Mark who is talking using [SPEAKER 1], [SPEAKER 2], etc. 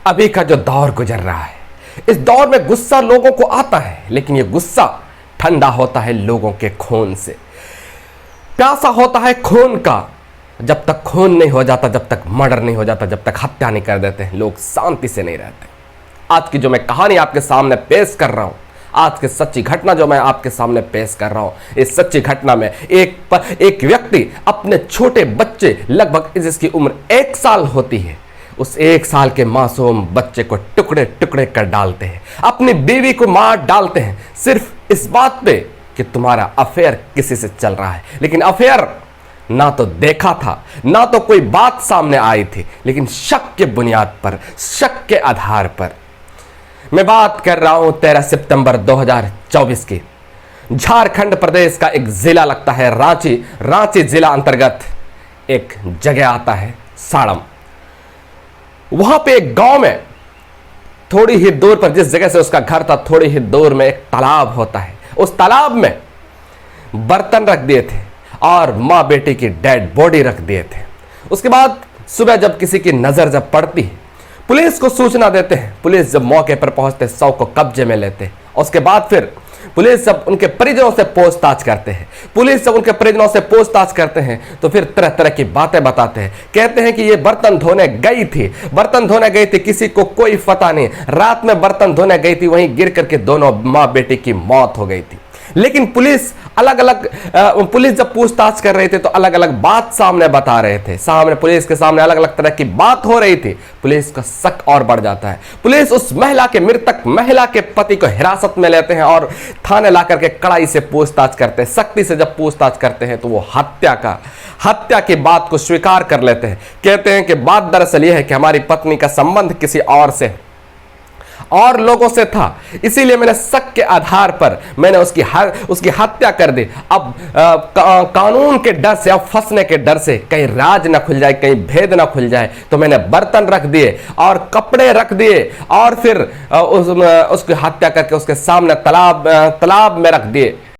[SPEAKER 1] अभी का जो दौर गुजर रहा है, इस दौर में गुस्सा लोगों को आता है, लेकिन ये गुस्सा ठंडा होता है लोगों के खून से। प्यासा होता है खून का, जब तक खून नहीं हो जाता, जब तक मर्डर नहीं हो जाता, जब तक हत्या नहीं कर देते हैं, लोग शांति से नहीं रहते। आज की जो मैं कहानी आपके सामने पेश कर रहा हूं, आज की सच्ची घटना जो मैं आपके सामने पेश कर रहा हूं, इस सच्ची घटना में एक व्यक्ति अपने छोटे बच्चे, लगभग जिसकी उम्र 1 साल होती है, उस 1 साल के मासूम बच्चे को टुकड़े टुकड़े कर डालते हैं, अपनी बीवी को मार डालते हैं, सिर्फ इस बात पे कि तुम्हारा अफेयर किसी से चल रहा है। लेकिन अफेयर ना तो देखा था, ना तो कोई बात सामने आई थी, लेकिन शक के बुनियाद पर, शक के आधार पर। मैं बात कर रहा हूं 13 सितंबर 2024 की। झारखंड प्रदेश का एक जिला लगता है रांची जिला अंतर्गत एक जगह आता है साड़म। वहां पे एक गांव में थोड़ी ही दूर पर, जिस जगह से उसका घर था, थोड़ी ही दूर में एक तालाब होता है। उस तालाब में बर्तन रख दिए थे और मां बेटी की डेड बॉडी रख दिए थे। उसके बाद सुबह जब किसी की नजर जब पड़ती है, पुलिस को सूचना देते हैं। पुलिस जब मौके पर पहुंचते, शव को कब्जे में लेते हैं। उसके बाद फिर पुलिस जब उनके परिजनों से पूछताछ करते हैं, तो फिर तरह तरह की बातें बताते हैं। कहते हैं कि ये बर्तन धोने गई थी, किसी को कोई पता नहीं, रात में बर्तन धोने गई थी, वहीं गिर करके दोनों माँ बेटी की मौत हो गई थी। लेकिन पुलिस जब पूछताछ कर रहे थे तो अलग अलग बात सामने बता रहे थे। पुलिस के सामने अलग अलग तरह की बात हो रही थी। पुलिस का शक और बढ़ जाता है। पुलिस उस मृतक महिला के पति को हिरासत में लेते हैं और थाने ला करके कड़ाई से पूछताछ करते हैं। सख्ती से जब पूछताछ करते हैं तो वो हत्या की बात को स्वीकार कर लेते हैं। कहते हैं कि बात दरअसल यह है कि हमारी पत्नी का संबंध किसी और लोगों से था, इसीलिए मैंने शक के आधार पर मैंने उसकी हत्या कर दी। अब कानून के डर से, अब फंसने के डर से, कहीं राज ना खुल जाए, कहीं भेद ना खुल जाए, तो मैंने बर्तन रख दिए और कपड़े रख दिए और फिर उसकी हत्या करके उसके सामने तालाब में रख दिए।